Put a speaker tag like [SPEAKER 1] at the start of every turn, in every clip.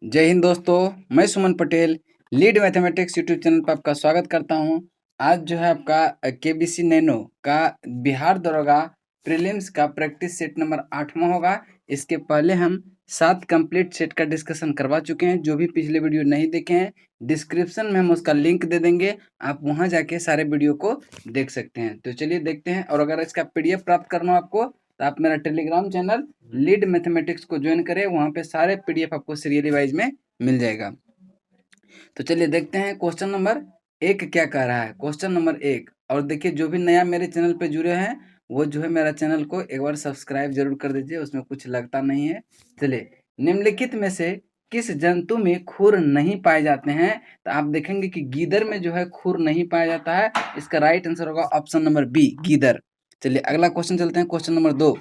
[SPEAKER 1] जय हिंद दोस्तों, मैं Suman Patel lead mathematics YouTube channel पर आपका स्वागत करता हूं। आज जो है आपका केबीसी नैनो का बिहार दरोगा प्रीलिम्स का प्रैक्टिस सेट नंबर 8वां होगा। इसके पहले हम 7 कंप्लीट सेट का डिस्कशन करवा चुके हैं। जो भी पिछले वीडियो नहीं देखे हैं, डिस्क्रिप्शन में हम उसका लिंक दे देंगे, आप वहां जाके सारे वीडियो को देख सकते हैं। तो चलिए देखते हैं। और अगर इसका पीडीएफ प्राप्त करना हो आपको, तो आप मेरा टेलीग्राम चैनल लीड मैथमेटिक्स को ज्वाइन करें, वहां पे सारे पीडीएफ आपको सीरियली वाइज में मिल जाएगा। तो चलिए देखते हैं क्वेश्चन नंबर 1 क्या कह रहा है। क्वेश्चन नंबर 1, और देखिए जो भी नया मेरे चैनल पे जुड़े हैं वो जो है मेरा चैनल को एक बार सब्सक्राइब जरूर कर दीजिए, उसमें कुछ लगता नहीं है। चलिए, निम्नलिखित में से किस जंतु में खुर नहीं पाए जाते हैं? तो आप देखेंगे कि गीदड़ में जो है खुर नहीं पाया जाता है। इसका राइट आंसर होगा ऑप्शन नंबर बी, गीदड़। चलिए अगला क्वेश्चन चलते हैं। क्वेश्चन नंबर 2,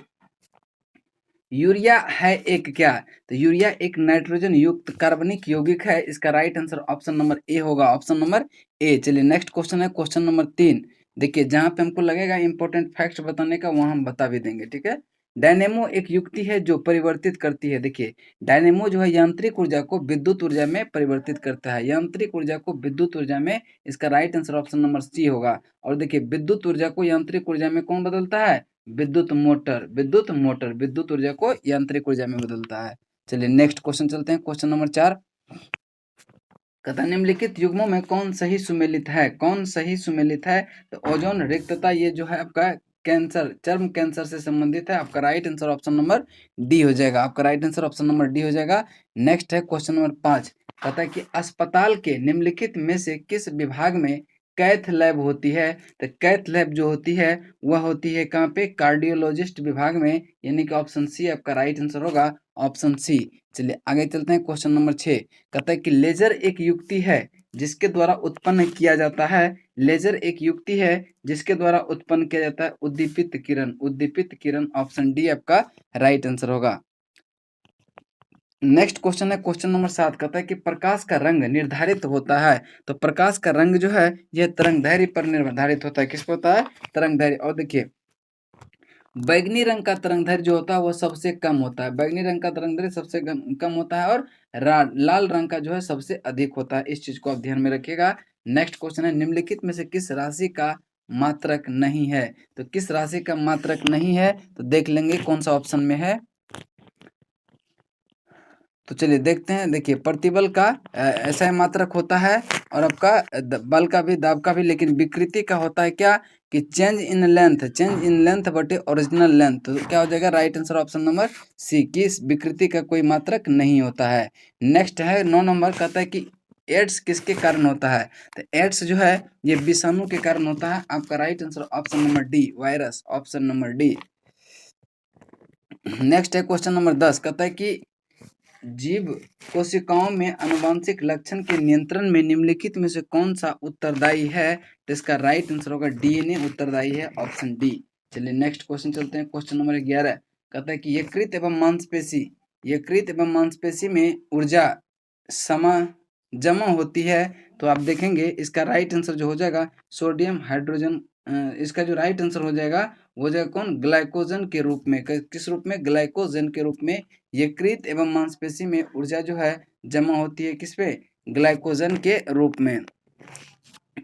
[SPEAKER 1] यूरिया है एक क्या? तो यूरिया एक नाइट्रोजन युक्त कार्बनिक यौगिक है। इसका right answer option number A होगा, ऑप्शन नंबर ए। चलिए नेक्स्ट क्वेश्चन है क्वेश्चन नंबर 3। देखिए जहां पे हमको लगेगा इंपॉर्टेंट फैक्ट बताने का, वहां हम बता भी देंगे, ठीक है। डायनेमो एक युक्ति है जो परिवर्तित करती है। देखिए डायनेमो जो है यांत्रिक ऊर्जा को विद्युत ऊर्जा में परिवर्तित करता है, यांत्रिक ऊर्जा को विद्युत ऊर्जा में। इसका right answer option number C होगा। और देखिए विद्युत ऊर्जा को यांत्रिक ऊर्जा में कौन बदलता है? विद्युत मोटर, विद्युत मोटर विद्युत ऊर्जा को यांत्रिक ऊर्जा में बदलता है। चलिए नेक्स्ट क्वेश्चन चलते हैं। क्वेश्चन नंबर 4, कथा निम्नलिखित युग्मों में कौन सही सुमेलित है? कौन सही सुमेलित है? तो ओजोन रिक्तता, ये जो है आपका कैंसर, चर्म कैंसर से संबंधित है। आपका right answer option number D हो जाएगा। आपका right answer option number D हो जाएगा। नेक्स्ट है क्वेश्चन नंबर 5, कहता है कि अस्पताल के निम्नलिखित में से किस विभाग में कैथ लैब होती है? तो कैथ लैब जो होती है वह होती है कहाँ पे? कार्डियोलॉजिस्ट विभाग में, यानी कि ऑप्शन सी आपका राइट आंसर होगा, ऑप्शन सी। चलिए आगे चलते हैं। क्वेश्चन नंबर 6, कहता है कि लेजर एक युक्ति है जिसके द्वारा उत्पन्न किया जाता है। लेजर एक युक्ति है जिसके द्वारा उत्पन्न किया जाता है उद्दीपित किरण, उद्दीपित किरण। ऑप्शन डी आपका राइट आंसर होगा। नेक्स्ट क्वेश्चन है क्वेश्चन नंबर 7, कहता है कि प्रकाश का रंग निर्धारित होता है। तो प्रकाश का रंग जो है यह तरंगदैर्घ्य पर निर्धारित होता है। किस पर होता है? तरंगदैर्घ्य। और देखिए बैगनी रंग का तरंगदैर्घ्य जो होता है वो सबसे कम होता है, बैगनी रंग का तरंगदैर्घ्य सबसे कम होता है, और लाल रंग का जो है सबसे अधिक होता है। इस चीज को आप ध्यान में रखिएगा। नेक्स्ट क्वेश्चन है, निम्नलिखित में से किस राशि का मात्रक नहीं है? तो किस राशि का मात्रक नहीं है? तो देख लेंगे कौन सा ऑप्शन में है। तो चलिए देखते हैं। देखिए प्रतिबल का ऐसा मात्रक होता है, और आपका बल का भी, दाब का भी, लेकिन विकृति का होता है क्या? कि change in length, change in length बटे ओरिजिनल लेंथ। तो क्या हो जाएगा? Right answer option number C, की विकृति का कोई मात्रक नहीं होता है। नेक्स्ट है 9 नंबर, कहता है कि एड्स किसके कारण होता है? तो एड्स जो है ये विषाणु के कारण होता है। आपका right answer option number D, virus, option number D. Next है क्वेश्चन नंबर 10, कहता है कि जीव कोशिकाओं में आनुवंशिक लक्षण के नियंत्रण में निम्नलिखित में से कौन सा उत्तरदायी है? तो इसका राइट आंसर होगा डीएनए उत्तरदायी है, ऑप्शन डी। चलिए नेक्स्ट क्वेश्चन चलते हैं। क्वेश्चन नंबर 11, कहता है कि यकृत एवं मांसपेशी, यकृत एवं मांसपेशी में ऊर्जा समा जमा होती है। तो आप देखेंगे इसका राइट आंसर जो हो जाएगा सोडियम हाइड्रोजन, इसका जो राइट आंसर हो जाएगा वो हो जाएगा कौन? ग्लाइकोजन के रूप में। किस रूप में? ग्लाइकोजन के रूप में यकृत एवं मांसपेशी में ऊर्जा जो है जमा होती है, किस पे? ग्लाइकोजन के रूप में।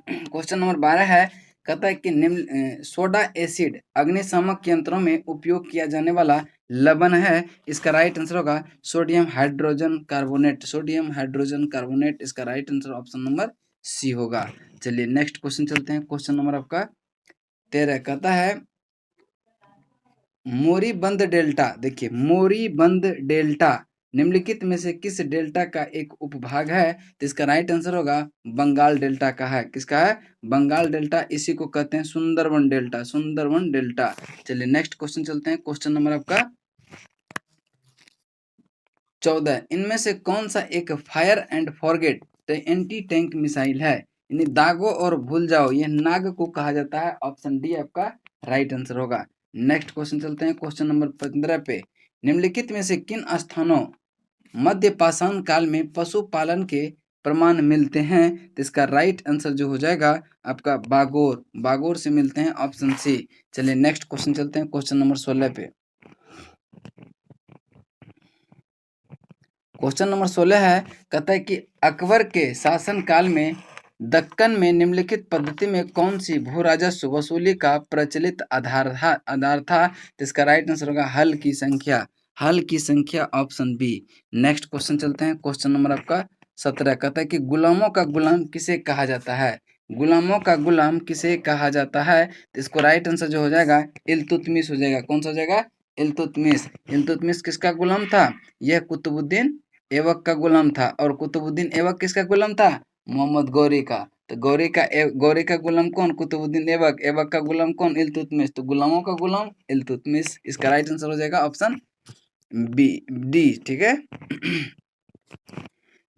[SPEAKER 1] क्वेश्चन नंबर 12 है, कहता है कि निम्न सोडा एसिड अग्निशामक यंत्रों में उपयोग किया जाने वाला लवण है। इसका राइट आंसर होगा sodium hydrogen carbonate, sodium hydrogen carbonate. इसका right answer option number C होगा। चलिए नेक्स्ट क्वेश्चन चलते हैं। क्वेश्चन नंबर आपका 13, कहता है मोरीबंद डेल्टा। देखिए मोरीबंद डेल्टा निम्नलिखित में से किस डेल्टा का एक उपभाग है? तो इसका राइट आंसर होगा बंगाल डेल्टा का है। किसका है? बंगाल डेल्टा। इसी को कहते हैं सुंदरवन डेल्टा, सुंदरवन डेल्टा। चलिए नेक्स्ट क्वेश्चन चलते हैं। क्वेश्चन नंबर आपका 14, इनमें से कौन सा एक fire and forget anti tank missile है? यानी दागो और भूल जाओ, यह नाग को कहा जाता है। ऑप्शन डी आपका राइट आंसर होगा। नेक्स्ट क्वेश्चन चलते हैं। क्वेश्चन नंबर 15 पे, निम्नलिखित में से किन स्थानों मध्य पाषाण काल में पशुपालन के प्रमाण मिलते हैं? तो इसका राइट आंसर जो हो जाएगा आपका बागोर, बागोर से मिलते हैं, ऑप्शन सी। चलिए नेक्स्ट क्वेश्चन चलते हैं। क्वेश्चन नंबर 16 पे, क्वेश्चन नंबर 16 है, कहता है कि अकबर के शासनकाल में दक्कन में निम्नलिखित पद्धति में कौन सी भू राजस्व वसूली का प्रचलित आधार था। तो इसका राइट आंसर होगा हल की संख्या। हल की संख्या ऑप्शन बी। नेक्स्ट क्वेश्चन चलते हैं। क्वेश्चन नंबर आपका 17 कहता है कि गुलामों का गुलाम किसे कहा जाता है। गुलामों का गुलाम किसे कहा जाता है। तो इसको राइट आंसर जो हो जाएगा इल्तुतमिश हो जाएगा। कौन सा हो जाएगा? इल्तुतमिश। इल्तुतमिश किसका गुलाम था? यह कुतुबुद्दीन ऐबक का गुलाम था। और कुतुबुद्दीन ऐबक किसका गुलाम था? मोहम्मद गौरी का। तो गौरी का गुलाम कौन? कुतुबुद्दीन ऐबक। ऐबक का गुलाम कौन? इल्तुतमिश। तो गुलामों का गुलाम इल्तुतमिश। इसका राइट आंसर हो जाएगा ऑप्शन बी डी। ठीक है।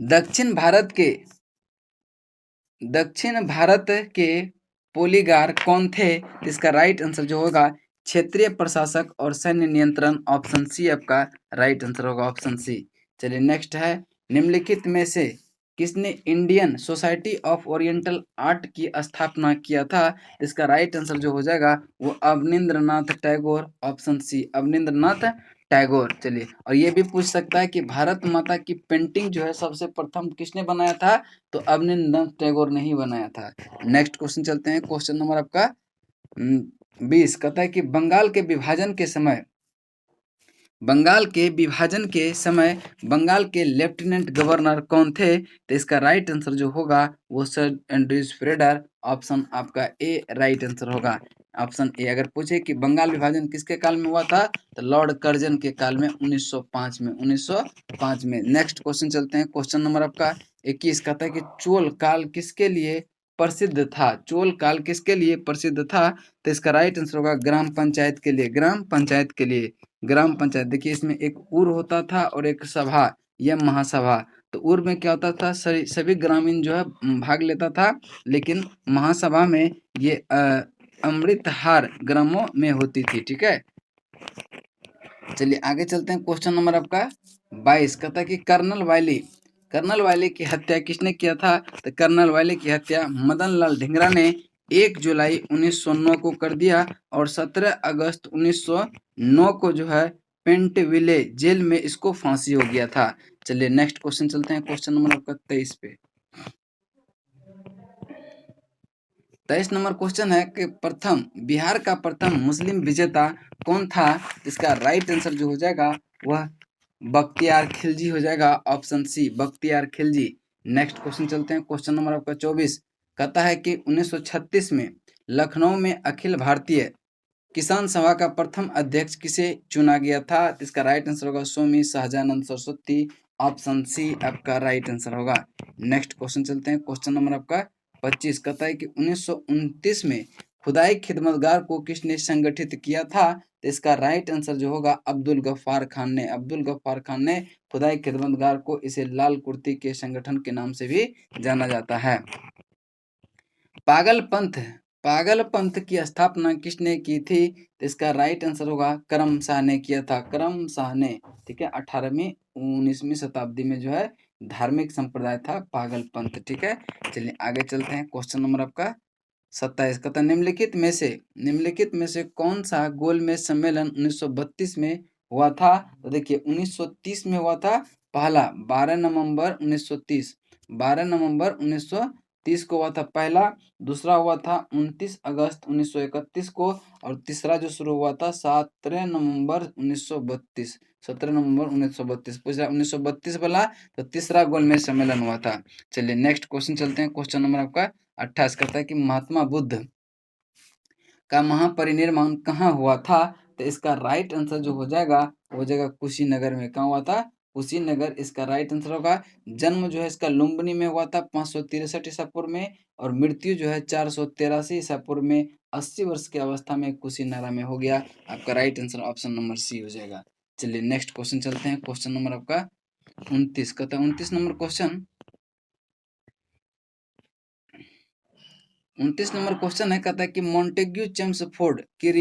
[SPEAKER 1] दक्षिण भारत के पोलीगार कौन थे? इसका राइट आंसर जो होगा क्षेत्रीय प्रशासक और सैन्य नियंत्रण। ऑप्शन सी आपका राइट आंसर होगा, ऑप्शन सी। चलिए नेक्स्ट है, निम्नलिखित में से किसने Indian society of oriental art की स्थापना किया था? इसका राइट आंसर जो हो जाएगा वो अवनींद्रनाथ टैगोर। Option C Abanindranath Tagore. चलिए, और ये भी पूछ सकता है कि भारत माता की पेंटिंग जो है सबसे प्रथम किसने बनाया था? तो अवनींद्रनाथ टैगोर ने ही बनाया था। नेक्स्ट क्वेश्चन चलते हैं। क्वेश्चन नंबर आपका 20 कहता है कि बंगाल के विभाजन के समय बंगाल के लेफ्टिनेंट गवर्नर कौन थे? तो इसका राइट आंसर जो होगा वो सर एंड्रयूज फ्रेडर। ऑप्शन आपका ए राइट आंसर होगा, ऑप्शन ए। अगर पूछे कि बंगाल विभाजन किसके काल में हुआ था, तो लॉर्ड कर्जन के काल में 1905 में। नेक्स्ट क्वेश्चन चलते हैं। क्वेश्चन नंबर आपका 21 कहता है कि चोल काल किसके लिए प्रसिद्ध था? चोल काल किसके लिए प्रसिद्ध था? तो इसका राइट आंसर होगा ग्राम पंचायत के लिए। ग्राम पंचायत। देखिए, इसमें एक उर होता था और एक सभा, यह महासभा। तो उर में क्या होता था? सभी ग्रामीण जो है भाग लेता था, लेकिन महासभा में ये अमृतहार ग्रामों में होती थी। ठीक है। चलिए आगे चलते हैं। क्वेश्चन नंबर आपका 22 कहता है कि कर्नल वायली की हत्या किसने किया था? तो कर्नल वायली की हत्या मदन लाल ढींगरा ने 1 जुलाई 1909 को कर दिया और 17 अगस्त 1909 को जो है पेंटविले जेल में इसको फांसी हो गया था। चलिए नेक्स्ट क्वेश्चन चलते हैं। क्वेश्चन नंबर आपका 23 पे। 23 नंबर क्वेश्चन है कि बिहार का प्रथम मुस्लिम विजेता कौन था? इसका राइट आंसर जो हो जाएगा वह बख्तियार खिलजी हो जाएगा। Option C Bakhtiyar Khilji. Next question चलते हैं। क्वेश्चन नंबर आपका 24 कहता है कि 1936 में लखनऊ में अखिल भारतीय किसान सभा का प्रथम अध्यक्ष किसे चुना गया था? इसका राइट आंसर होगा स्वामी सहजानंद सरस्वती। ऑप्शन सी आपका राइट आंसर होगा। नेक्स्ट क्वेश्चन चलते हैं। क्वेश्चन नंबर आपका 25 कहता है कि 1929 में खुदाई खिदमतगार को किसने संगठित किया था? तो इसका राइट आंसर जो होगा अब्दुल गफ्फार खान ने खुदाई खिदमतगार को इसे लाल कुर्ती के संगठन के नाम से भी जाना जाता है। पागल पंथ की स्थापना किसने की थी? तो इसका राइट आंसर होगा करम शाह ने किया था। करम शाह ने। ठीक है। 18वीं 19वीं शताब्दी में जो है धार्मिक संप्रदाय था पागल पंथ। ठीक है। चलिए आगे चलते हैं। क्वेश्चन नंबर आपका 27 कहता है निम्नलिखित में से कौन सा गोलमेज सम्मेलन 1932 में हुआ था? तो देखिए 1930 में हुआ था पहला, 12 नवंबर 1930 को हुआ था पहला। दूसरा हुआ था 29 अगस्त 1931 को। और तीसरा जो शुरू हुआ था 17 नवंबर 1932। 17 नवंबर 1932 पूछ रहा 1932 वाला, तो तीसरा गोलमेज सम्मेलन हुआ था। चलिए नेक्स्ट क्वेश्चन चलते हैं। क्वेश्चन नंबर आपका 28 कहता है कि महात्मा बुद्ध का महापरिनिर्वाण कहाँ हुआ था? तो इसका राइट आंसर जो हो जाएगा वो हो जाएगा कुशीनगर में। कहाँ हुआ था? कुशीनगर इसका राइट आंसर होगा। जन्म जो है इसका लुम्बिनी में हुआ था 563 ईसा पूर्व में, और मृत्यु जो है 483 ईसा पूर्व में 80 वर्ष की अवस्था में कुशीनगर में हो गया। आपका right answer option number C हो जाएगा। चलिए नेक्स्ट क्वेश्चन चलते हैं। क्वेश्चन नंबर आपका 29 कहता है 29 नंबर क्वेश्चन 29 नंबर क्वेश्चन है, कहता है कि मोंटेग्यू चेम्सफोर्ड की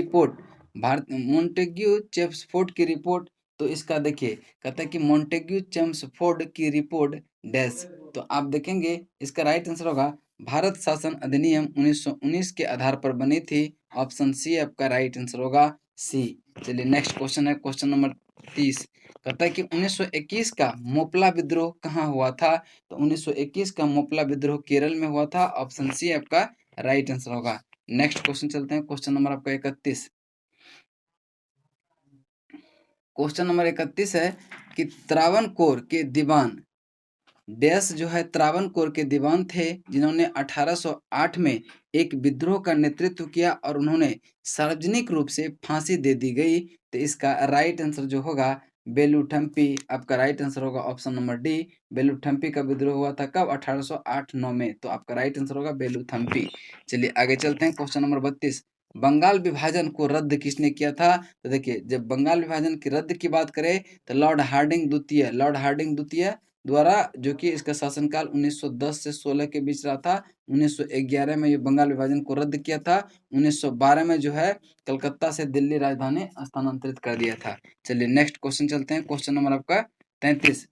[SPEAKER 1] रिपोर्ट। तो इसका देखिए कहता है कि मोंटेग्यू चेम्सफोर्ड की रिपोर्ट डैश। तो आप देखेंगे इसका राइट आंसर होगा भारत शासन अधिनियम 1919 के आधार पर बनी थी। ऑप्शन सी आपका राइट आंसर होगा सी। चलिए नेक्स्ट क्वेश्चन है। Question number 1930। कहता है कि 1921 का मोपला विद्रोह कहाँ हुआ था? तो 1921 का मोपला विद्रोह केरल में हुआ था। ऑप्शन सी आपका राइट आंसर होगा। नेक्स्ट क्वेश्चन चलते हैं, क्वेश्चन नंबर आपका 31। क्वेश्चन नंबर 31 है कि त्रावणकोर के दीवान डैश जो है त्रावणकोर के दीवान थे जिन्होंने 1808 में एक विद्रोह का नेतृत्व किया और उन्होंने सार्वजनिक रूप से फांसी दे दी गई। तो इसका राइट आंसर जो होगा बेलूथम्पी, आपका राइट आंसर होगा ऑप्शन नंबर डी। बेलूथम्पी का विद्रोह हुआ था कब? 1808-9 में। तो आपका राइट आंसर होगा बेलूथम्पी। चलिए आगे चलते हैं, क्वेश्चन नंबर 32। बंगाल विभाजन को रद्द किसने किया था? तो देखिए, जब बंगाल विभाजन की रद्द की बात करें तो लॉर्ड हार्डिंग द्वितीय द्वारा, जो कि इसका शासनकाल 1910 से 16 के बीच रहा था। 1911 में ये बंगाल विभाजन को रद्द किया था। 1912 में जो है कलकत्ता से दिल्ली राजधानी स्थानांतरित कर दिया था। चलिए नेक्स्ट क्वेश्चन चलते हैं, क्वेश्चन नंबर आपका 33।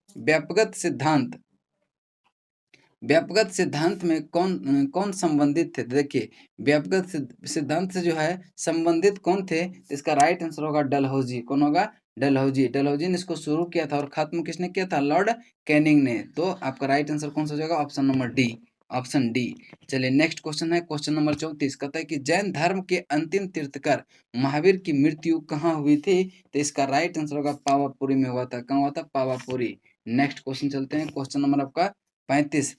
[SPEAKER 1] व्यापकगत सिद्धांत में कौन कौन संबंधित थे? देखिए, व्यापकगत सिद्धांत से जो है संबंधित कौन थे? इसका राइट आंसर होगा डलहौजी। कौन होगा? डलहौजी ने इसको शुरू किया था और खत्म किसने किया था? लॉर्ड कैनिंग ने। तो आपका राइट आंसर कौन सा हो जाएगा? Option number D, option D. चलिए नेक्स्ट क्वेश्चन है, क्वेश्चन नंबर 34। कहता है कि जैन धर्म के अंतिम तीर्थकर महावीर की मृत्यु कहाँ हुई थी? तो इसका राइट आंसर होगा पावापुरी में हुआ था। कहाँ हुआ था? पावापुरी। नेक्स्ट क्वेश्चन चलते हैं, क्वेश्चन नंबर आपका 35।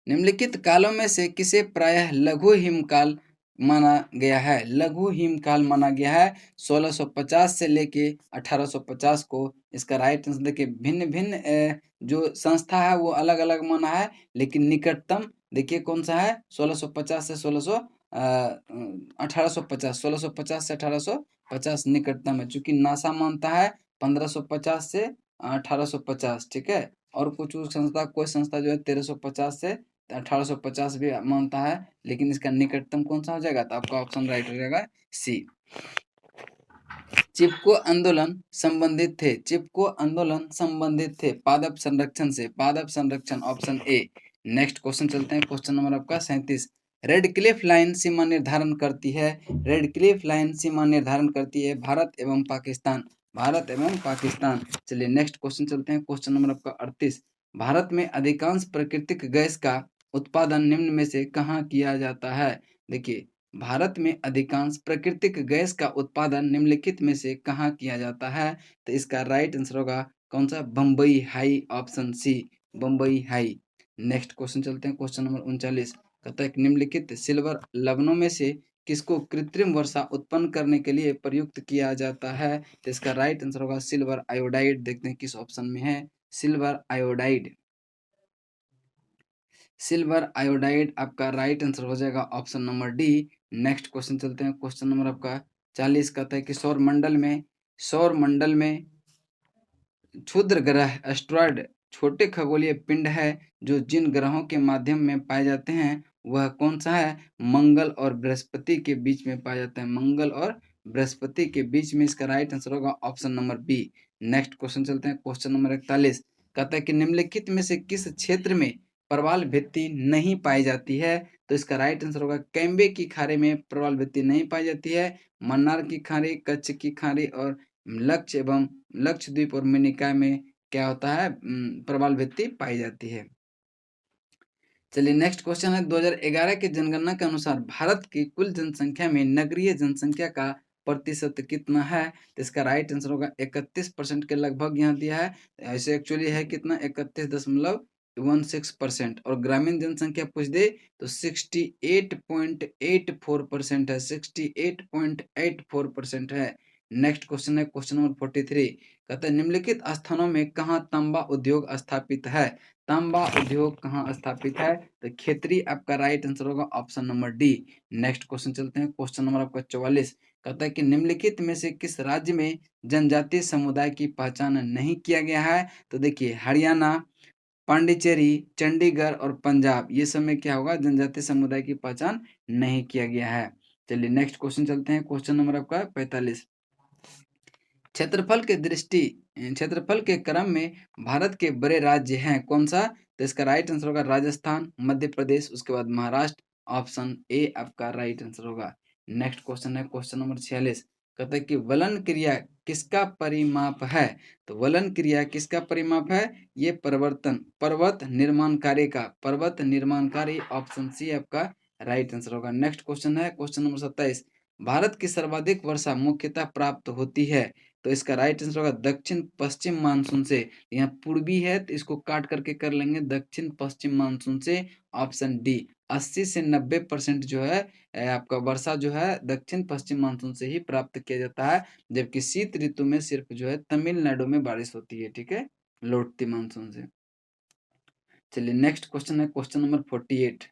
[SPEAKER 1] निम्नलिखित कालों में से किसे प्रायः लघु हिमकाल माना गया है? लघु हिमकाल माना गया है 1650 से लेके 1850 को। इसका राइट आंसर देखिए, भिन्न भिन्न जो संस्था है वो अलग अलग माना है, लेकिन निकटतम देखिए कौन सा है? 1650 से 1850, 1650 से 1850 निकटतम है। चूंकि नासा मानता है 1550 से 1850, ठीक है। और कुछ संस्था, कोई संस्था जो है 1350 से 1850 भी मानता है, लेकिन इसका निकटतम कौन सा हो जाएगा? तो आपका ऑप्शन राइट हो जाएगा सी। चिपको आंदोलन संबंधित थे पादप संरक्षण से। पादप संरक्षण, ऑप्शन ए। नेक्स्ट क्वेश्चन चलते हैं, क्वेश्चन नंबर आपका 37। रेड क्लिफ लाइन सीमा निर्धारण करती है। रेड क्लिफ लाइन सीमा निर्धारण करती है भारत एवं पाकिस्तान। चलिए नेक्स्ट क्वेश्चन चलते हैं, क्वेश्चन नंबर आपका 38। भारत में अधिकांश प्राकृतिक गैस का उत्पादन निम्न में से कहाँ किया जाता है? देखिए, भारत में अधिकांश प्राकृतिक गैस का उत्पादन निम्नलिखित में से कहाँ किया जाता है? तो इसका राइट आंसर होगा कौन सा? Bombay High, option C, Bombay High. Next question चलते हैं, क्वेश्चन नंबर 39। कहता है निम्नलिखित सिल्वर लवणों में से किसको कृत्रिम वर्षा उत्पन्न करने के लिए प्रयुक्त किया जाता है? तो इसका राइट आंसर होगा सिल्वर आयोडाइड। देखते हैं किस ऑप्शन में है सिल्वर आयोडाइड। सिल्वर आयोडाइड आपका राइट आंसर हो जाएगा option number D. Next question चलते हैं, क्वेश्चन नंबर आपका 40। कहता है कि सौर मंडल में क्षुद्र ग्रह एस्ट्रॉयड छोटे खगोलीय पिंड है जो जिन ग्रहों के माध्यम में पाए जाते हैं वह कौन सा है? मंगल और बृहस्पति के बीच में पाया जाता है। मंगल और बृहस्पति के बीच में इसका राइट आंसर होगा option number B. Next question चलते हैं, क्वेश्चन नंबर 41। कहता है कि निम्नलिखित में से किस क्षेत्र में प्रवाल भित्ति नहीं पाई जाती है? तो इसका राइट आंसर होगा कैम्बे की खाड़ी में प्रवाल भित्ति नहीं पाई जाती है। मन्नार की खाड़ी, कच्छ की खाड़ी और लक्षद्वीप और मिनिकॉय में क्या होता है? प्रवाल भित्ति पाई जाती है। चलिए नेक्स्ट क्वेश्चन है, 2011 की जनगणना के अनुसार भारत की कुल जनसंख्या में नगरीय जनसंख्या का प्रतिशत कितना है? तो इसका राइट आंसर होगा 31% के लगभग यहाँ दिया है। ऐसे एक्चुअली है कितना? 31.16%। और ग्रामीण जनसंख्या पूछ दे तो 68.84% है। 68.84% है। नेक्स्ट क्वेश्चन है, क्वेश्चन नंबर 43। कहते हैं निम्नलिखित स्थानों में कहाँ तांबा उद्योग स्थापित है? तांबा उद्योग कहाँ स्थापित है? तो खेतरी आपका राइट आंसर होगा option number D. Next question चलते हैं, क्वेश्चन नंबर आपका 44। कहता है कि निम्नलिखित में से किस राज्य में जनजातीय समुदाय की पहचान नहीं किया गया है? तो देखिए, हरियाणा, पांडिचेरी, चंडीगढ़ और पंजाब, ये सब में क्या होगा? जनजातीय समुदाय की पहचान नहीं किया गया है। चलिए नेक्स्ट क्वेश्चन चलते हैं, क्वेश्चन नंबर आपका 45। क्षेत्रफल के क्रम में भारत के बड़े राज्य हैं कौन सा? तो इसका राइट आंसर होगा राजस्थान, मध्य प्रदेश, उसके बाद महाराष्ट्र। ऑप्शन ए आपका राइट आंसर होगा। नेक्स्ट क्वेश्चन है, क्वेश्चन नंबर 46। कहता है कि वलन क्रिया किसका परिमाप है? तो वलन क्रिया किसका परिमाप है? ये पर्वत निर्माणकारी ऑप्शन सी आपका राइट आंसर होगा। नेक्स्ट क्वेश्चन है क्वेश्चन नंबर 27। भारत की सर्वाधिक वर्षा मुख्यतः प्राप्त होती है, तो इसका राइट आंसर होगा दक्षिण पश्चिम मानसून से। यहाँ पूर्वी है तो इसको काट करके कर लेंगे दक्षिण पश्चिम मानसून से, ऑप्शन डी। 80 से 90% जो है आपका वर्षा जो है दक्षिण पश्चिम मानसून से ही प्राप्त किया जाता है, जबकि शीत ऋतु में सिर्फ जो है तमिलनाडु में बारिश होती है, ठीक है, लौटती मानसून से। चलिए नेक्स्ट क्वेश्चन है क्वेश्चन नंबर 48।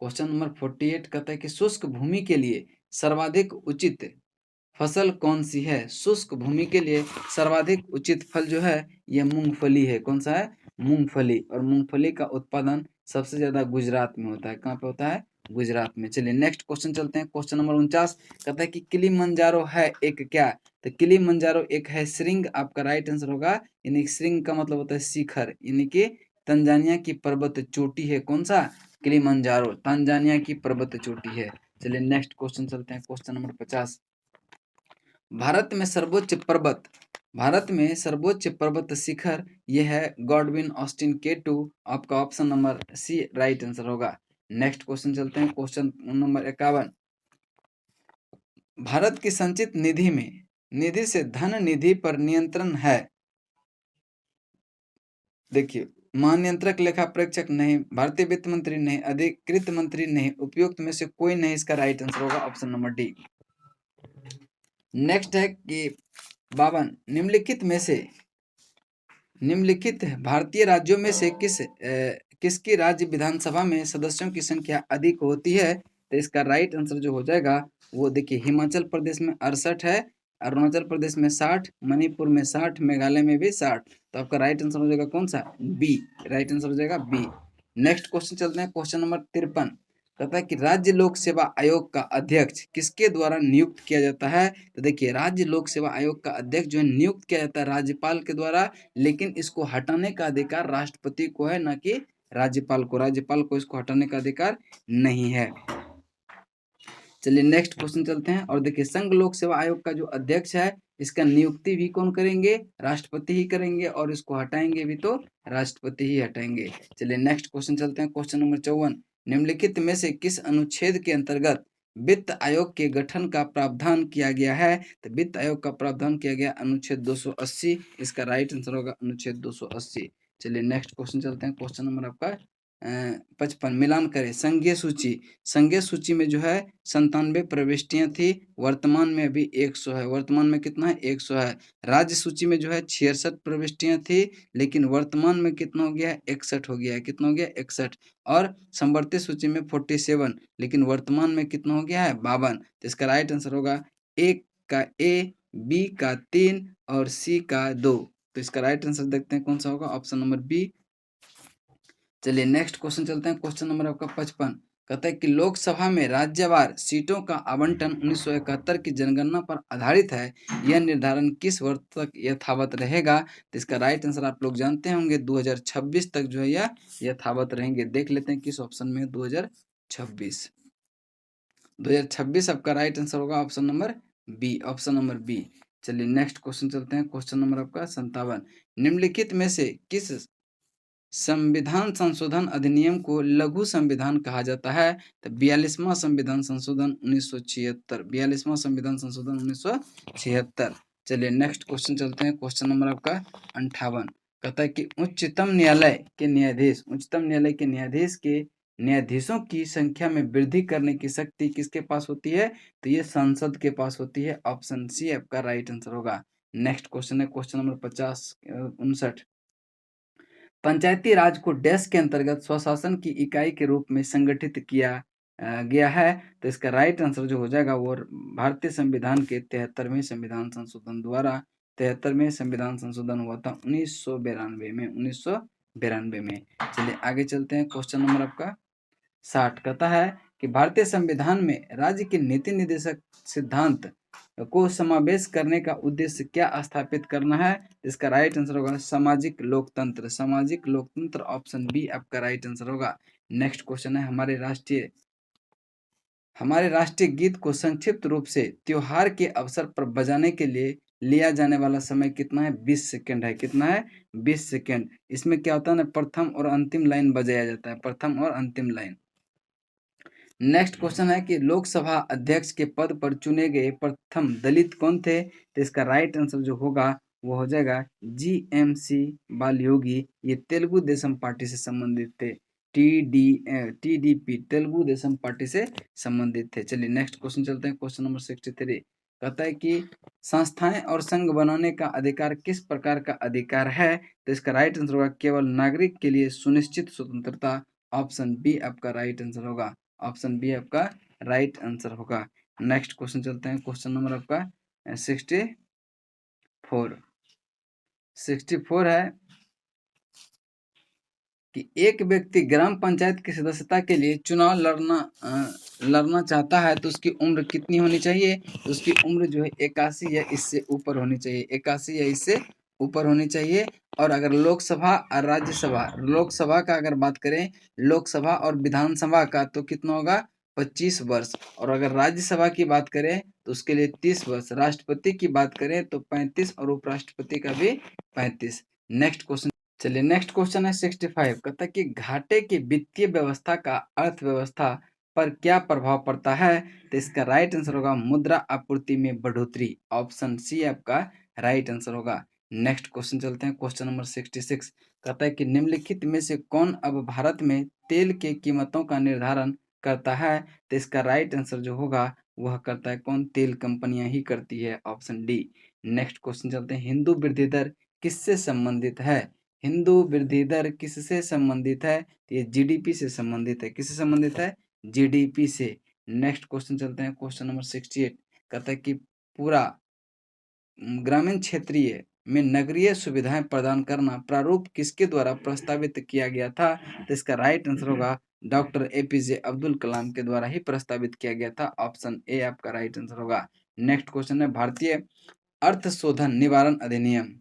[SPEAKER 1] क्वेश्चन नंबर 48 कहता है कि शुष्क भूमि के लिए सर्वाधिक उचित फसल कौन सी है? शुष्क भूमि के लिए सर्वाधिक उचित फल जो है यह मूंगफली है। कौन सा है? मूंगफली। और मूंगफली का उत्पादन सबसे ज्यादा गुजरात में होता है। कहाँ पे होता है? गुजरात में। चलिए नेक्स्ट क्वेश्चन चलते हैं क्वेश्चन नंबर 49। कहता है कि किलिमंजारो है एक क्या? तो किलिमंजारो एक है श्रृंग, आपका राइट आंसर होगा। यानी श्रृंग का मतलब होता है शिखर, यानी कि तंजानिया की पर्वत चोटी है। कौन सा? किलिमंजारो तंजानिया की पर्वत चोटी है। चलिए नेक्स्ट क्वेश्चन चलते हैं क्वेश्चन नंबर 50। भारत में सर्वोच्च पर्वत शिखर यह है गॉडविन ऑस्टिन K2, आपका option number C right answer होगा। नेक्स्ट क्वेश्चन चलते हैं क्वेश्चन नंबर 51। भारत की संचित निधि से धन निधि पर नियंत्रण है। देखिए, महानियंत्रक, लेखा परीक्षक नहीं, भारतीय वित्त मंत्री नहीं, अधिकृत मंत्री नहीं, उपयुक्त में से कोई नहीं, इसका राइट आंसर होगा ऑप्शन नंबर डी। नेक्स्ट है कि 52। निम्नलिखित भारतीय राज्यों में से किसकी राज्य विधानसभा में सदस्यों की संख्या अधिक होती है? तो इसका राइट आंसर जो हो जाएगा वो देखिए, हिमाचल प्रदेश में 68 है, अरुणाचल प्रदेश में 60, मणिपुर में 60, मेघालय में भी 60। तो आपका राइट आंसर हो जाएगा कौन सा? बी। राइट आंसर हो जाएगा बी। नेक्स्ट क्वेश्चन चलते हैं क्वेश्चन नंबर 53। कहता है कि राज्य लोक सेवा आयोग का अध्यक्ष किसके द्वारा नियुक्त किया जाता है? तो देखिए, राज्य लोक सेवा आयोग का अध्यक्ष जो है नियुक्त किया जाता है राज्यपाल के द्वारा, लेकिन इसको हटाने का अधिकार राष्ट्रपति को है, न कि राज्यपाल को इसको हटाने का अधिकार नहीं है। चलिए नेक्स्ट क्वेश्चन चलते हैं। और देखिए, संघ लोक सेवा आयोग का जो अध्यक्ष है इसका नियुक्ति भी कौन करेंगे? राष्ट्रपति ही करेंगे, और इसको हटाएंगे भी तो राष्ट्रपति ही हटाएंगे। चलिए नेक्स्ट क्वेश्चन चलते हैं क्वेश्चन नंबर 54। निम्नलिखित में से किस अनुच्छेद के अंतर्गत वित्त आयोग के गठन का प्रावधान किया गया है? तो वित्त आयोग का प्रावधान किया गया अनुच्छेद 280, इसका राइट आंसर होगा अनुच्छेद 280। चलिए नेक्स्ट क्वेश्चन चलते हैं क्वेश्चन नंबर आपका 55। मिलान करें संघीय सूची में जो है 97 प्रविष्टियां थी, वर्तमान में अभी 100 है। वर्तमान में कितना है? 100 है। राज्य सूची में जो है 66 प्रविष्टियां थी, लेकिन वर्तमान में कितना हो गया है? 61 हो गया है। कितना हो गया? 61। और संवर्ती सूची में 47, लेकिन वर्तमान में कितना हो गया है? 52। तो इसका राइट आंसर होगा एक का ए, बी का 3 और सी का 2। तो इसका राइट आंसर देखते हैं कौन सा होगा, ऑप्शन नंबर बी। चलिए नेक्स्ट क्वेश्चन चलते हैं क्वेश्चन नंबर आपका 55। कहता है कि लोकसभा में राज्यवार सीटों का आवंटन 1971 की जनगणना पर आधारित है, यह निर्धारण किस वर्ष तक यथावत रहेगा? तो इसका राइट आंसर आप लोग जानते होंगे 2026 तक जो है यह यथावत रहेंगे। देख लेते हैं किस ऑप्शन में 2026 आपका राइट आंसर होगा option number B, option number B. चलिए नेक्स्ट क्वेश्चन चलते हैं क्वेश्चन नंबर आपका 57। निम्नलिखित में से किस संविधान संशोधन अधिनियम को लघु संविधान कहा जाता है? तो 42वां संविधान संशोधन 1976। 42वां संविधान संशोधन 1976। चलिए नेक्स्ट क्वेश्चन चलते हैं क्वेश्चन नंबर आपका 58। कहता है कि उच्चतम न्यायालय के न्यायाधीश के न्यायाधीशों की संख्या में वृद्धि करने की शक्ति किसके पास होती है? तो ये संसद के पास होती है। ऑप्शन सी आपका राइट आंसर होगा। नेक्स्ट क्वेश्चन है क्वेश्चन नंबर 59। पंचायती राज को डैश के अंतर्गत स्वशासन की इकाई के रूप में संगठित किया गया है? तो इसका राइट आंसर जो हो जाएगा वो भारतीय संविधान के 73वें संविधान संशोधन द्वारा। 73वें संविधान संशोधन हुआ था 1992 में। चलिए आगे चलते हैं क्वेश्चन नंबर आपका 60। कहता है कि भारतीय संविधान में राज्य के नीति निर्देशक सिद्धांत को समावेश करने का उद्देश्य क्या स्थापित करना है? इसका राइट आंसर होगा सामाजिक लोकतंत्र, ऑप्शन बी आपका राइट आंसर होगा। नेक्स्ट क्वेश्चन है हमारे राष्ट्रीय हमारे राष्ट्रीय गीत को संक्षिप्त रूप से त्योहार के अवसर पर बजाने के लिए लिया जाने वाला समय कितना है? 20 सेकंड है। कितना है? 20 सेकंड। इसमें क्या होता है ना, प्रथम और अंतिम लाइन बजाया जाता है, प्रथम और अंतिम लाइन। नेक्स्ट क्वेश्चन है कि लोकसभा अध्यक्ष के पद पर चुने गए प्रथम दलित कौन थे? तो इसका राइट आंसर जो होगा वो हो जाएगा GMC बालयोगी। ये तेलुगु देशम पार्टी से संबंधित थे। TDP तेलुगु देशम पार्टी से संबंधित थे। चलिए नेक्स्ट क्वेश्चन चलते हैं। क्वेश्चन नंबर 63 कहता है कि संस्थाएं और संघ बनाने का अधिकार किस प्रकार का अधिकार है? तो इसका राइट आंसर होगा केवल नागरिक के लिए सुनिश्चित स्वतंत्रता। ऑप्शन बी आपका राइट आंसर होगा। ऑप्शन बी आपका राइट आंसर होगा। नेक्स्ट क्वेश्चन चलते हैं। क्वेश्चन नंबर आपका 64 है कि एक व्यक्ति ग्राम पंचायत की सदस्यता के लिए चुनाव लड़ना चाहता है तो उसकी उम्र कितनी होनी चाहिए? तो उसकी उम्र जो है 81 या इससे ऊपर होनी चाहिए। 81 या इससे ऊपर होनी चाहिए। और अगर लोकसभा और राज्यसभा, लोकसभा का अगर बात करें, लोकसभा और विधानसभा का, तो कितना होगा? 25 वर्ष। और अगर राज्यसभा की बात करें तो उसके लिए 30 वर्ष। राष्ट्रपति की बात करें तो 35 और उपराष्ट्रपति का भी 35। Next question. चलिए नेक्स्ट क्वेश्चन है 65। कहता है कि घाटे की वित्तीय व्यवस्था का अर्थव्यवस्था पर क्या प्रभाव पड़ता है? तो इसका राइट आंसर होगा मुद्रा आपूर्ति में बढ़ोतरी। ऑप्शन सी आपका राइट आंसर होगा। नेक्स्ट क्वेश्चन चलते हैं। क्वेश्चन नंबर 66 कहता है कि निम्नलिखित में से कौन अब भारत में तेल के कीमतों का निर्धारण करता है? तो इसका राइट आंसर जो होगा वह करता है कौन? तेल कंपनियां ही करती है। Option D. नेक्स्ट क्वेश्चन चलते हैं। हिंदू वृद्धि दर किससे संबंधित है? हिंदू वृद्धि दर किससे संबंधित है? तो ये GDP से संबंधित है। किससे संबंधित है? GDP से। नेक्स्ट क्वेश्चन चलते हैं। क्वेश्चन नंबर 68 कहता है कि पूरा ग्रामीण क्षेत्रीय में नगरीय सुविधाएं प्रदान करना प्रारूप किसके द्वारा प्रस्तावित किया गया था? तो इसका राइट आंसर होगा डॉक्टर APJ अब्दुल कलाम के द्वारा ही प्रस्तावित किया गया था। ऑप्शन ए आपका राइट आंसर होगा। नेक्स्ट क्वेश्चन है भारतीय अर्थ शोधन निवारण अधिनियम।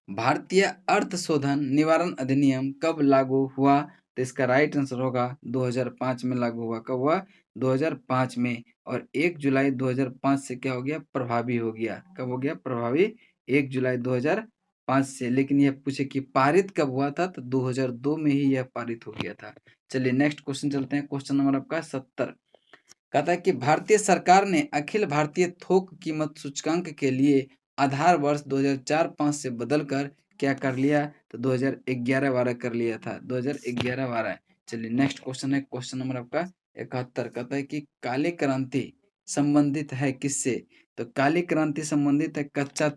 [SPEAKER 1] भारतीय अर्थ शोधन निवारण अधिनियम कब लागू हुआ? तो इसका राइट आंसर होगा 2005 में लागू हुआ। कब हुआ? 2005 में। और 1 जुलाई 2005 से क्या हो गया? प्रभावी हो गया। कब हो गया प्रभावी? 1 जुलाई 2005 से। लेकिन यह पूछे कि पारित कब हुआ था? तो 2002 में ही यह पारित हो गया था। चलिए नेक्स्ट क्वेश्चन चलते हैं। क्वेश्चन नंबर आपका 70 कहता है कि भारतीय सरकार ने अखिल भारतीय थोक कीमत सूचकांक के लिए आधार वर्ष 2004-05 से बदलकर क्या कर लिया? तो 2011-12 कर लिया था। 2011-12। चलिए नेक्स्ट क्वेश्चन है। क्वेश्चन नंबर आपका 71 कहता है कि काली क्रांति संबंधित है किससे? तो काली क्रांति संबंधित है कच्चा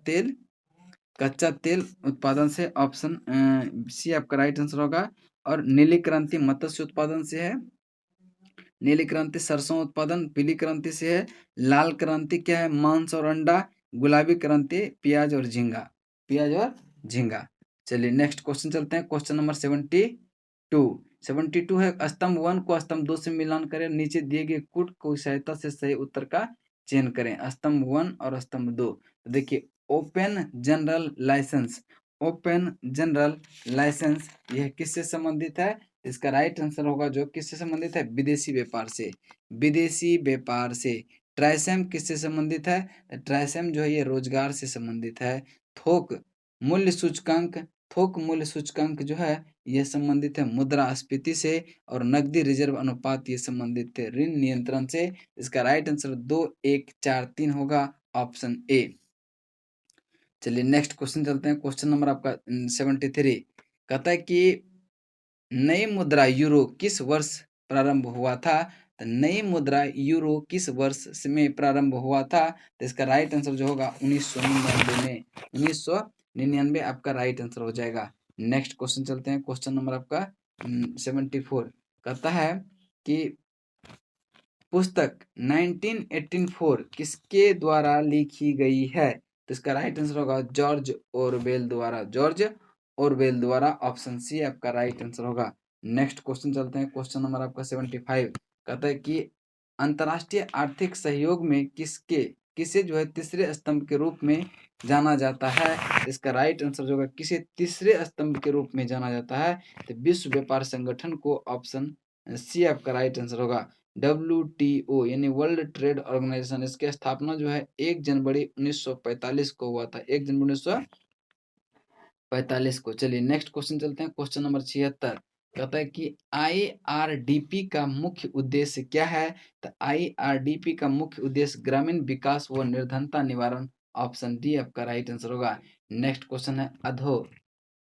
[SPEAKER 1] तेल उत्पादन से। ऑप्शन सी आपका राइट आंसर होगा। और नीली क्रांति मत्स्य उत्पादन से है। नीली क्रांति सरसों उत्पादन, पीली क्रांति से है। लाल क्रांति क्या है? मांस और अंडा। गुलाबी क्रांति प्याज और झींगा। प्याज और झींगा। चलिए नेक्स्ट क्वेश्चन चलते हैं। क्वेश्चन नंबर 72 है स्तंभ 1 को स्तंभ 2 से मिलान करें, नीचे दिए गए कूट की सहायता से सही उत्तर का चयन करें। स्तंभ 1 और स्तंभ 2। तो देखिए open general licence, open general licence यह किससे संबंधित है? इसका राइट आंसर होगा जो किससे संबंधित है? विदेशी व्यापार से। विदेशी व्यापार से। ट्राइसेम किससे संबंधित है? ट्राइसेम जो है ये रोजगार से संबंधित है। थोक मूल्य सूचकांक, थोक मूल्य सूचकांक जो है यह संबंधित है मुद्रास्फीति से। और नकदी रिजर्व अनुपात ये संबंधित है ऋण नियंत्रण से। इसका राइट आंसर 2, 1, 4, 3 होगा। Option A. चलिए नेक्स्ट क्वेश्चन चलते हैं। क्वेश्चन नंबर आपका 73 कहता है कि नई मुद्रा यूरो किस वर्ष प्रारंभ हुआ था? तो नई मुद्रा यूरो किस वर्ष में प्रारंभ हुआ था? तो इसका राइट आंसर जो होगा 1999 में। 1999 आपका राइट आंसर हो जाएगा। नेक्स्ट क्वेश्चन चलते हैं। क्वेश्चन नंबर आपका 74 कहता है कि पुस्तक 1984 किसके द्वारा लिखी गई है? तो इसका राइट आंसर होगा जॉर्ज ऑरवेल द्वारा। जॉर्ज ऑरवेल द्वारा। ऑप्शन सी आपका राइट आंसर होगा। नेक्स्ट क्वेश्चन चलते हैं। क्वेश्चन नंबर आपका 75 कहता है कि अंतर्राष्ट्रीय आर्थिक सहयोग में किसे जो है तीसरे स्तंभ के रूप में जाना जाता है? इसका राइट आंसर जो होगा किसे तीसरे स्तंभ के रूप में जाना जाता है? तो विश्व व्यापार संगठन को। ऑप्शन सी आपका राइट आंसर होगा। WTO यानी वर्ल्ड ट्रेड ऑर्गेनाइजेशन, इसकी स्थापना जो है 1 जनवरी 1945 को हुआ था, 1 जनवरी 1945 को। चलिए नेक्स्ट क्वेश्चन चलते हैं, क्वेश्चन नंबर 76 कहता है कि IRDP का मुख्य उद्देश्य क्या है? तो IRDP का मुख्य उद्देश्य ग्रामीण विकास व निर्धनता निवारण, ऑप्शन डी आपका राइट आंसर होगा। नेक्स्ट क्वेश्चन है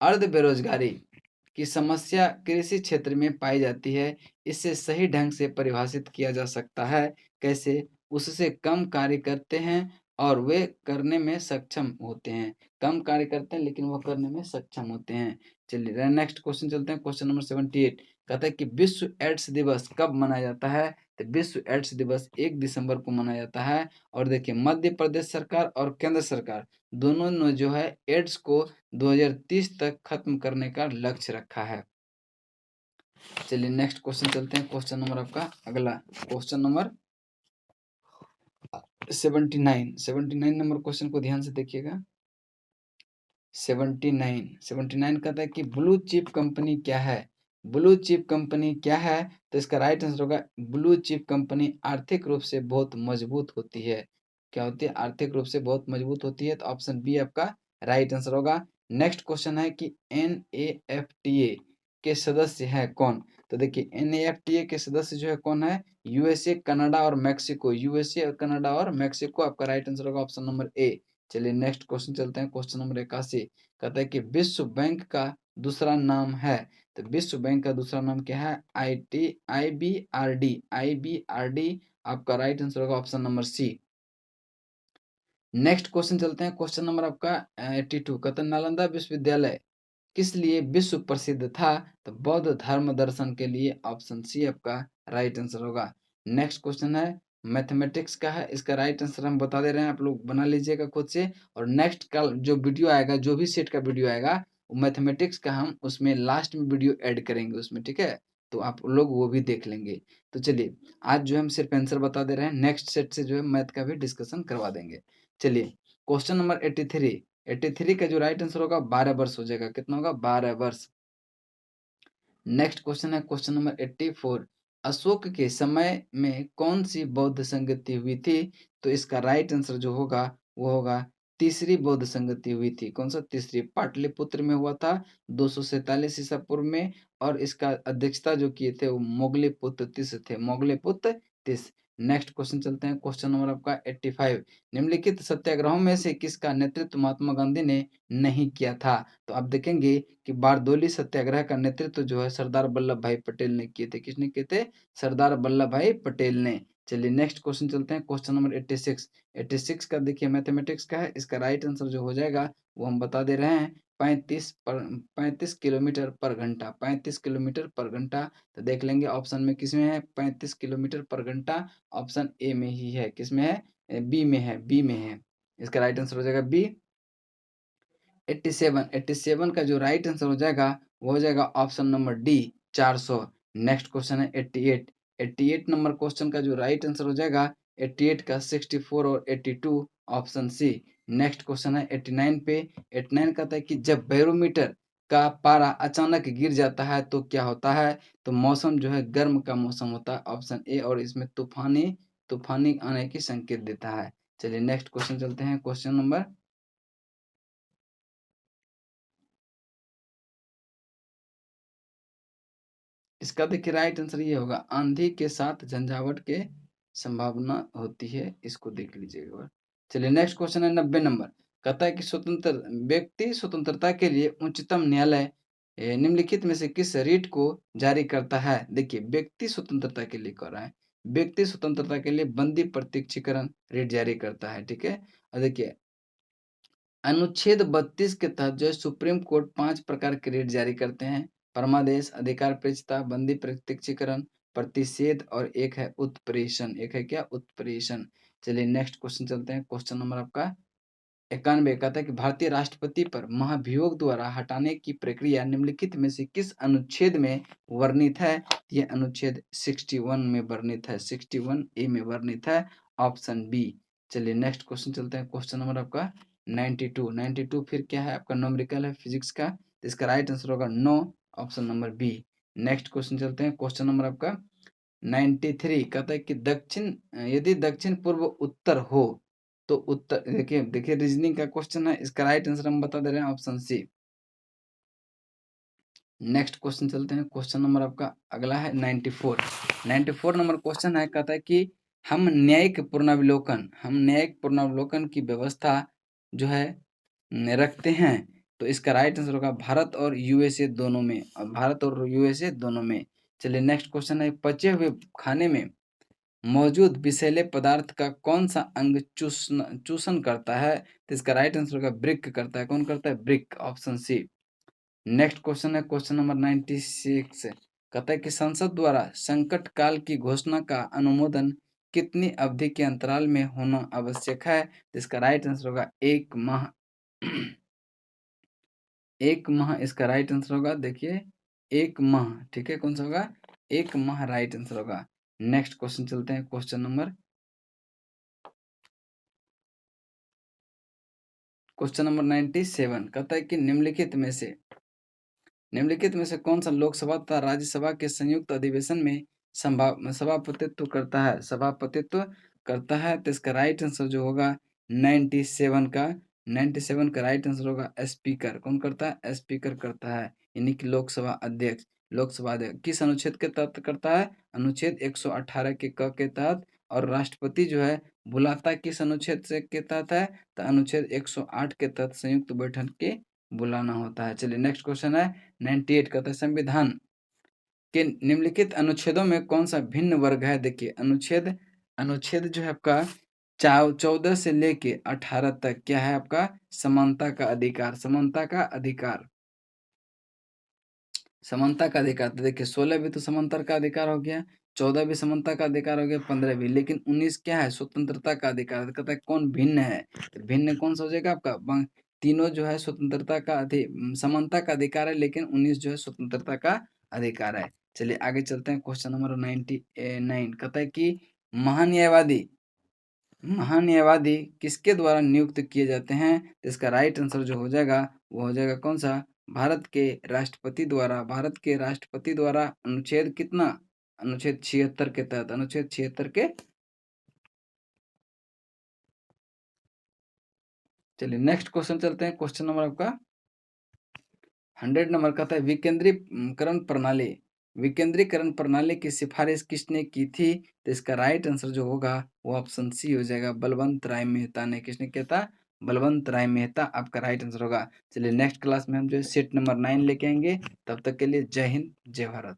[SPEAKER 1] अर्ध बेरोजगारी की समस्या कृषि क्षेत्र में पाई जाती है, इसे सही ढंग से परिभाषित किया जा सकता है कैसे? उससे कम कार्य करते हैं और वे करने में सक्षम होते हैं, कम कार्य करते हैं लेकिन वह करने में सक्षम होते हैं। चलिए नेक्स्ट क्वेश्चन चलते हैं, क्वेश्चन नंबर 78 कहता है कि विश्व एड्स दिवस कब मनाया जाता है? तो विश्व एड्स दिवस 1 दिसंबर को मनाया जाता है। और देखिए मध्य प्रदेश सरकार और केंद्र सरकार दोनों ने जो है एड्स को 2030 तक खत्म करने का लक्ष्य रखा है। चलिए नेक्स्ट क्वेश्चन चलते हैं, क्वेश्चन नंबर आपका अगला क्वेश्चन नंबर 79 नंबर क्वेश्चन को ध्यान से देखिएगा। 79 कहता है कि ब्लू चिप कंपनी क्या है? ब्लू चिप कंपनी क्या है? तो इसका राइट आंसर होगा ब्लू चिप कंपनी आर्थिक रूप से बहुत मजबूत होती है। क्या होती है? आर्थिक रूप से बहुत मजबूत होती है, तो ऑप्शन बी आपका राइट आंसर होगा। नेक्स्ट क्वेश्चन है कि NAFTA के सदस्य हैं कौन? तो देखिए NAFTA के सदस्य जो है कौन है? USA, कनाडा और मैक्सिको। USA और कनाडा और मैक्सिको आपका राइट आंसर होगा, ऑप्शन नंबर ए। चलिए नेक्स्ट क्वेश्चन चलते हैं, क्वेश्चन नंबर 81 कहता है कि विश्व बैंक का दूसरा नाम है। तो विश्व बैंक का दूसरा नाम क्या है? IBRD आपका राइट आंसर होगा, option number C. Next question चलते हैं, क्वेश्चन नंबर आपका 82 कहता है नालंदा विश्वविद्यालय किस लिए विश्व प्रसिद्ध था? तो बौद्ध धर्म दर्शन के लिए, ऑप्शन सी आपका राइट आंसर होगा। नेक्स्ट क्वेश्चन है मैथमेटिक्स का है, इसका राइट आंसर हम बता दे रहे हैं, आप लोग बना लीजिएगा खुद से। और नेक्स्ट का जो वीडियो आएगा, जो भी सेट का वीडियो आएगा मैथमेटिक्स का, हम उसमें लास्ट में वीडियो ऐड करेंगे उसमें, ठीक है? तो आप लोग वो भी देख लेंगे। तो चलिए आज जो हम सिर्फ आंसर बता दे रहे हैं, नेक्स्ट सेट से जो है मैथ का भी डिस्कशन करवा देंगे। चलिए क्वेश्चन नंबर 83 का जो राइट आंसर होगा 12 वर्ष हो जाएगा। कितना होगा? 12 वर्ष। नेक्स्ट क्वेश्चन है क्वेश्चन नंबर 84 अशोक के समय में कौन सी बौद्ध संगति हुई थी? तो इसका राइट आंसर जो होगा वो होगा तीसरी बौद्ध संगति हुई थी। कौन सा? तीसरी। पाटलिपुत्र में हुआ था 247 ईसा पूर्व में, और इसका अध्यक्षता जो किए थे वो मोगलीपुत्र तीस थे, मोगलीपुत्र तीस। नेक्स्ट क्वेश्चन चलते हैं, क्वेश्चन नंबर आपका 85 निम्नलिखित सत्याग्रहों में से किसका नेतृत्व महात्मा गांधी ने नहीं किया था? तो आप देखेंगे कि बारदोली सत्याग्रह का नेतृत्व जो है सरदार वल्लभ भाई पटेल ने किए थे। किसने किए थे? सरदार वल्लभ भाई पटेल ने। चलिए नेक्स्ट क्वेश्चन चलते हैं, क्वेश्चन नंबर 86 का देखिए मैथमेटिक्स का है, इसका राइट आंसर जो हो जाएगा वो हम बता दे रहे हैं 35 किलोमीटर पर घंटा, 35 किलोमीटर पर घंटा। तो देख लेंगे ऑप्शन में किसमें है 35 किलोमीटर पर घंटा, ऑप्शन ए में ही है। किसमें है? बी में है, बी में है। इसका राइट आंसर हो जाएगा बी। 87 का जो राइट आंसर हो जाएगा वो हो जाएगा option number D 400। Next question है 88 नंबर क्वेश्चन का जो राइट आंसर हो जाएगा 88 का 64 और 82, ऑप्शन सी। नेक्स्ट क्वेश्चन है 89 पे। 89 कहता है कि जब बैरोमीटर का पारा अचानक गिर जाता है तो क्या होता है? तो मौसम जो है गर्म का मौसम होता है, ऑप्शन ए। और इसमें तूफानी आने की संकेत देता है। चलिए नेक्स्ट क्वेश्चन चलते हैं, क्वेश्चन नंबर इसका देखिए राइट आंसर ये होगा आंधी के साथ झंझावट के संभावना होती है। इसको देख लीजिएगा एक बार। चलिए नेक्स्ट क्वेश्चन है 90 नंबर कहता है कि स्वतंत्र व्यक्ति स्वतंत्रता के लिए उच्चतम न्यायालय निम्नलिखित में से किस रीट को जारी करता है? देखिए व्यक्ति स्वतंत्रता के लिए कर रहा है, व्यक्ति स्वतंत्रता के लिए बंदी प्रत्यक्षीकरण रीट जारी करता है, ठीक है? और देखिए अनुच्छेद 32 के तहत जो है सुप्रीम कोर्ट 5 प्रकार के रेट जारी करते हैं, परमादेश, अधिकार पेक्षता, बंदी प्रत्यक्षीकरण, प्रतिषेध और एक है उत्प्रेषण। एक है क्या? उत्प्रेषण। चलिए नेक्स्ट क्वेश्चन चलते हैं, क्वेश्चन नंबर आपका 91 कहता है कि भारतीय राष्ट्रपति पर महाभियोग द्वारा हटाने की प्रक्रिया निम्नलिखित में से किस अनुच्छेद में वर्णित है? ये अनुच्छेद 61 में वर्णित है, 61 ए में वर्णित है, ऑप्शन बी। चलिए नेक्स्ट क्वेश्चन चलते हैं, क्वेश्चन नंबर आपका 92 फिर क्या है आपका? न्यूमेरिकल है फिजिक्स का, तो इसका राइट आंसर होगा no, option number B. Next question चलते हैं, क्वेश्चन नंबर आपका 93 कहता है कि दक्षिण यदि दक्षिण पूर्व उत्तर हो तो उत्तर, देखिए देखिए रीजनिंग का क्वेश्चन है, इसका राइट आंसर हम बता दे रहे हैं ऑप्शन सी। नेक्स्ट क्वेश्चन चलते हैं। क्वेश्चन नंबर आपका अगला है 94 नंबर क्वेश्चन है, कहता है कि हम न्यायिक पुनर्विलोकन की व्यवस्था जो है रखते हैं, तो इसका राइट आंसर होगा भारत और यूएसए दोनों में, भारत और यूएसए दोनों में। चलिए नेक्स्ट क्वेश्चन है, पचे हुए खाने में मौजूद विषैले पदार्थ का कौन सा अंग चूषण करता है, तो इसका राइट आंसर होगा ब्रिक करता है। कौन करता है? BRIC, option C. Next question है क्वेश्चन नंबर 96, कहता है कि संसद द्वारा संकट काल की घोषणा का अनुमोदन कितनी अवधि के अंतराल में होना आवश्यक है, तो इसका राइट आंसर होगा 1 माह। 1 माह इसका राइट आंसर होगा, देखिए 1 माह, ठीक है, कौन सा होगा? 1 माह राइट आंसर होगा। नेक्स्ट क्वेश्चन चलते हैं, क्वेश्चन नंबर 97, कहता है कि निम्नलिखित में से कौन सा लोकसभा तथा राज्यसभा के संयुक्त अधिवेशन में सभापतित्व करता है, तो इसका राइट आंसर जो होगा 97 का राइट आंसर होगा स्पीकर। कौन करता है? स्पीकर करता है, यानी कि लोकसभा अध्यक्ष किस अनुच्छेद के तहत करता है? अनुच्छेद 118 के क के तहत। और राष्ट्रपति जो है बुलाता किस अनुच्छेद से के तहत है? तो अनुच्छेद 108 के तहत संयुक्त बैठक के बुलाना होता है। चलिए नेक्स्ट क्वेश्चन है 98, कहता है संविधान के निम्नलिखित अनुच्छेदों में कौन सा भिन्न वर्ग है? देखिए अनुच्छेद जो है आपका 14 से लेके 18 तक क्या है आपका? समानता का अधिकार। तो देखिए 16 भी तो समानता का अधिकार हो गया, 14 भी समानता का अधिकार हो गया, 15 भी, लेकिन 19 क्या है? स्वतंत्रता का अधिकार। तो कहता है कौन भिन्न है? तो भिन्न कौन सा हो जाएगा आपका? तीनों जो है स्वतंत्रता का समानता का अधिकार है, लेकिन 19 जो है स्वतंत्रता का अधिकार है। चलिए आगे चलते हैं, क्वेश्चन नंबर 99, कहता है कि महान्यायवादी किसके द्वारा नियुक्त किए जाते हैं, तो इसका राइट आंसर जो हो जाएगा वो हो जाएगा कौन सा? भारत के राष्ट्रपति द्वारा अनुच्छेद कितना? अनुच्छेद 76 के तहत, अनुच्छेद 76 के। चलिए नेक्स्ट क्वेश्चन चलते हैं, क्वेश्चन नंबर आपका 100 नंबर, कहता है विकेंद्रीकरण प्रणाली की सिफारिश किसने की थी, तो इसका राइट आंसर जो होगा वो ऑप्शन सी हो जाएगा, बलवंत राय मेहता ने। किसने किया था? बलवंत राय मेहता आपका राइट आंसर होगा। चलिए नेक्स्ट क्लास में हम जो है सेट नंबर 9 लेके आएंगे, तब तक के लिए जय हिंद जय भारत।